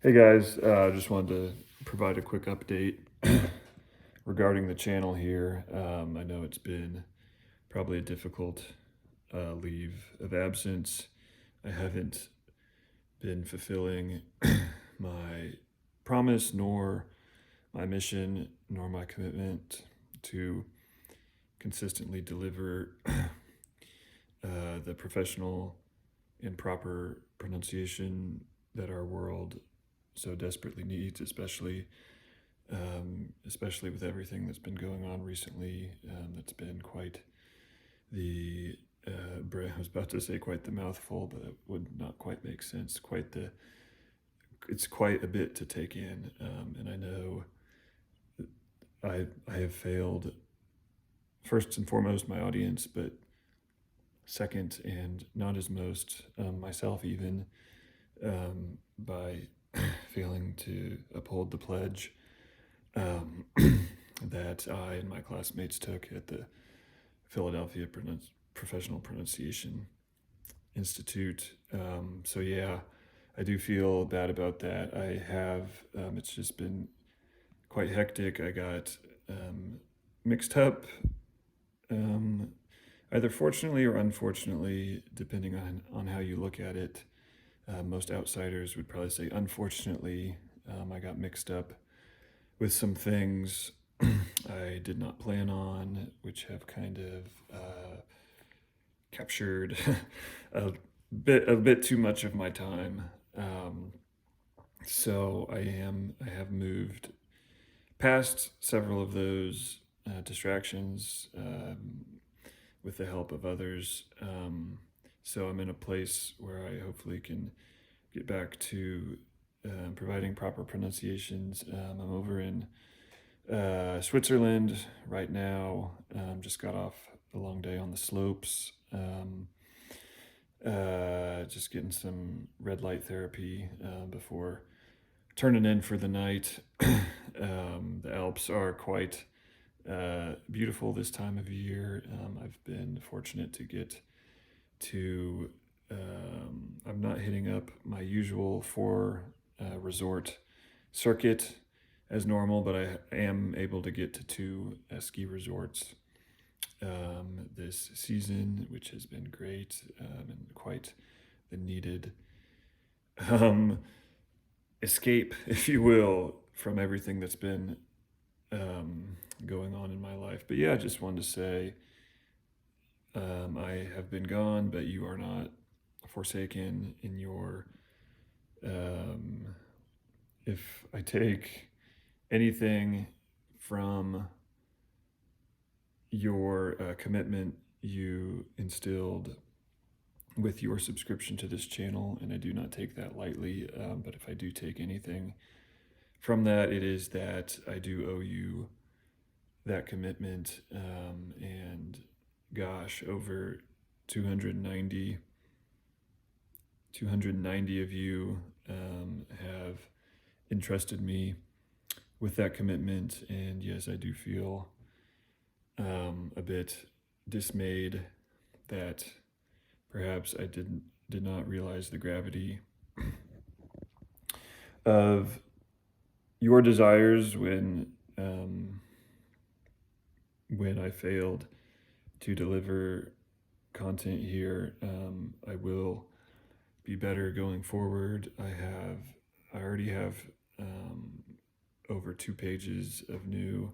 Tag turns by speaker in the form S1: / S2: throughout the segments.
S1: Hey guys, just wanted to provide a quick update regarding the channel here. I know it's been probably a difficult leave of absence. I haven't been fulfilling my promise, nor my mission, nor my commitment to consistently deliver the professional and proper pronunciation that our world so desperately needs, especially with everything that's been going on recently. That's been quite the I was about to say quite the mouthful, but it would not quite make sense. It's quite a bit to take in, and I know I have failed first and foremost my audience, but second and not as most myself even by failing to uphold the pledge that I and my classmates took at the Philadelphia Professional Pronunciation Institute. So yeah, I do feel bad about that. I have, it's just been quite hectic. I got mixed up, either fortunately or unfortunately, depending on how you look at it. Most outsiders would probably say, unfortunately, I got mixed up with some things I did not plan on, which have kind of captured a bit too much of my time. Um, so I have moved past several of those distractions with the help of others. So I'm in a place where I hopefully can get back to providing proper pronunciations. I'm over in Switzerland right now. Just got off a long day on the slopes. Just getting some red light therapy before turning in for the night. The Alps are quite beautiful this time of year. I've been fortunate to get to, I'm not hitting up my usual four resort circuit as normal, but I am able to get to two ski resorts this season, which has been great and quite the needed um, escape, if you will, from everything that's been going on in my life. But yeah, I just wanted to say I have been gone, but you are not forsaken in your. Um, if I take anything from your commitment you instilled with your subscription to this channel, and I do not take that lightly, but if I do take anything from that, it is that I do owe you that commitment. And gosh, over 290, 290 of you have entrusted me with that commitment. And yes, I do feel a bit dismayed that perhaps I did not realize the gravity of your desires when I failed to deliver content here. I will be better going forward. I already have over 2 pages of new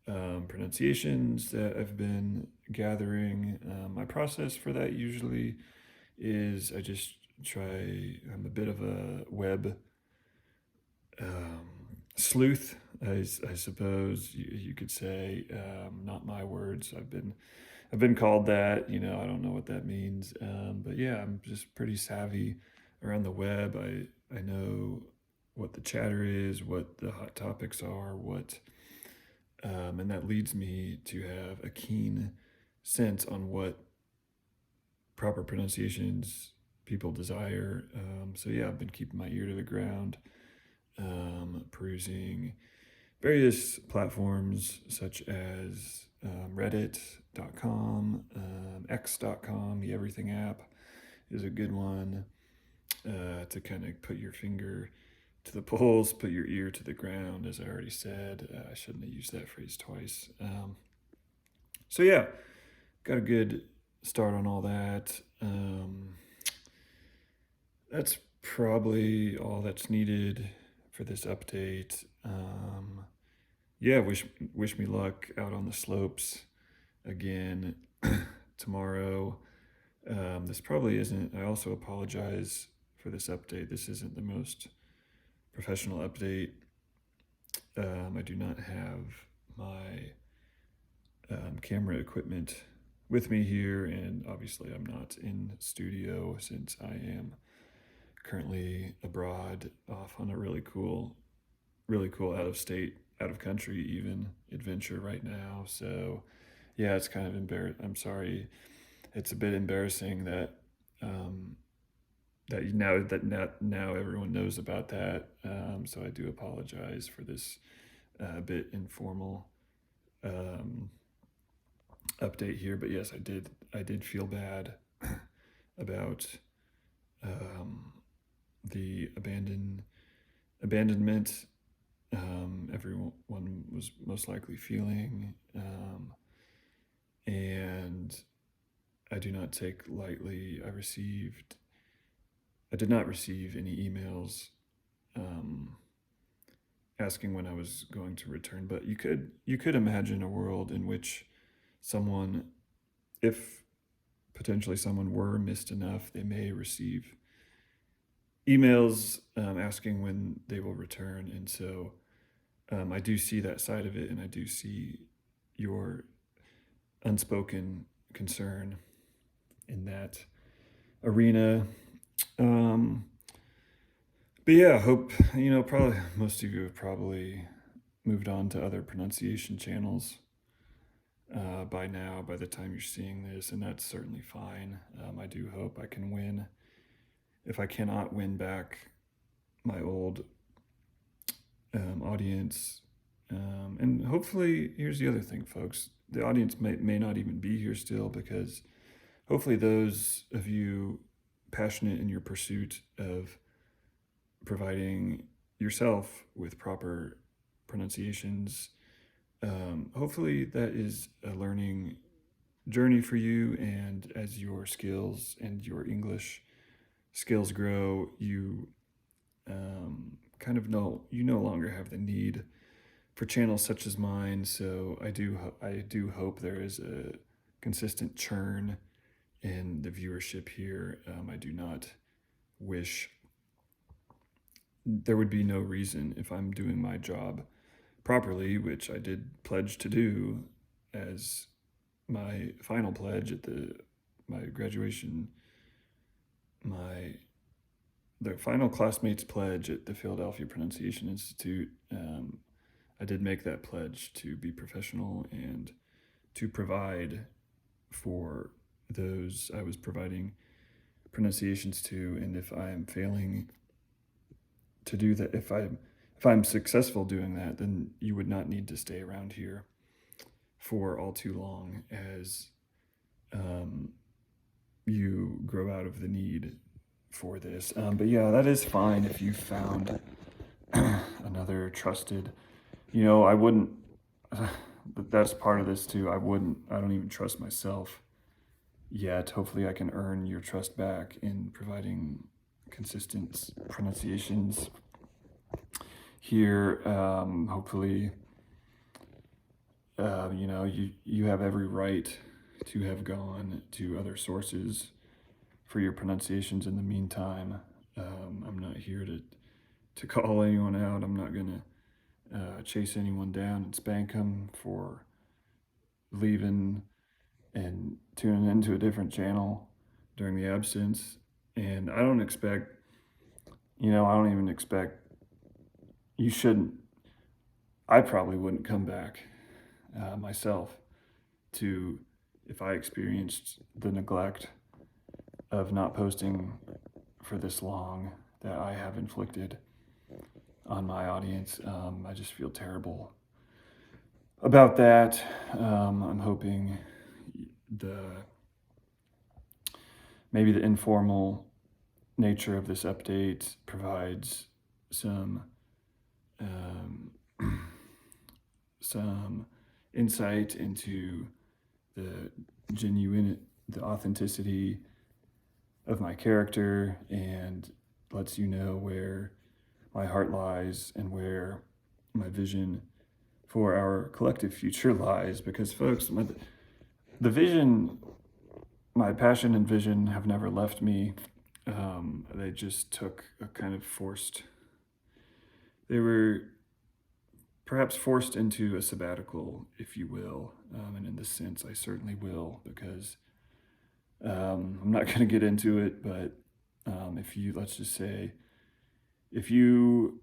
S1: pronunciations that I've been gathering. My process for that usually is I just try, I'm a bit of a web sleuth, I suppose you could say. Not my words. I've been called that. I don't know what that means. But yeah, I'm just pretty savvy around the web. I know what the chatter is, what the hot topics are, and that leads me to have a keen sense on what proper pronunciations people desire. So yeah, I've been keeping my ear to the ground, perusing various platforms such as reddit.com, x.com. The Everything app is a good one to kind of put your finger to the polls, put your ear to the ground, as I already said. I shouldn't have used that phrase twice. So, yeah, got a good start on all that. That's probably all that's needed for this update. Yeah, wish me luck out on the slopes again tomorrow. This probably isn't. I also apologize for this update. This isn't the most professional update. I do not have my camera equipment with me here, and obviously I'm not in studio since I am currently abroad off on a really cool out of state, out of country even adventure right now. So yeah, it's kind of I'm sorry. It's a bit embarrassing that now everyone knows about that. So I do apologize for this bit informal update here. But yes, I did feel bad about the abandonment everyone was most likely feeling, and I do not take lightly. I did not receive any emails asking when I was going to return, but you could imagine a world in which someone, if potentially someone were missed enough, they may receive emails asking when they will return. And so I do see that side of it, and I do see your unspoken concern in that arena. But yeah, hope, probably most of you have probably moved on to other pronunciation channels by now, by the time you're seeing this, and that's certainly fine. I do hope I can win. If I cannot win back my old audience, and hopefully, here's the other thing, folks, the audience may not even be here still, because hopefully those of you passionate in your pursuit of providing yourself with proper pronunciations, hopefully that is a learning journey for you, and as your skills and your English skills grow, you kind of you no longer have the need for channels such as mine. So I do hope there is a consistent churn in the viewership here. I do not wish there would be no reason, if I'm doing my job properly, which I did pledge to do as my final pledge at my graduation, the final classmates pledge at the Philadelphia Pronunciation Institute. I did make that pledge to be professional and to provide for those I was providing pronunciations to. And if I am failing to do that, if I'm successful doing that, then you would not need to stay around here for all too long, as you grow out of the need for this. But yeah, that is fine if you found another trusted, I wouldn't, but that's part of this too. I don't even trust myself yet. Hopefully I can earn your trust back in providing consistent pronunciations here. Hopefully, you have every right to have gone to other sources for your pronunciations in the meantime. I'm not here to call anyone out. I'm not going to chase anyone down and spank them for leaving and tuning into a different channel during the absence. And I don't even expect, you shouldn't, I probably wouldn't come back myself if I experienced the neglect of not posting for this long that I have inflicted on my audience. I just feel terrible about that. I'm hoping maybe the informal nature of this update provides some um, some insight into the the authenticity of my character, and lets you know where my heart lies and where my vision for our collective future lies. Because, folks, the vision, my passion and vision have never left me. They just took a kind of they were perhaps forced into a sabbatical, if you will. And in this sense, I certainly will, because I'm not going to get into it, but let's just say, if you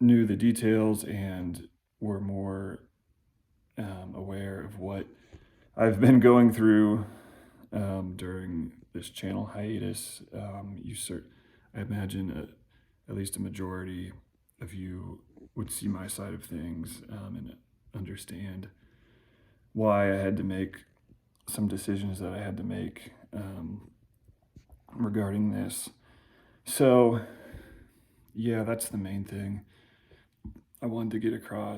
S1: knew the details and were more aware of what I've been going through during this channel hiatus, I imagine at least a majority of you would see my side of things, and understand why I had to make some decisions that I had to make regarding this. So, yeah, that's the main thing I wanted to get across.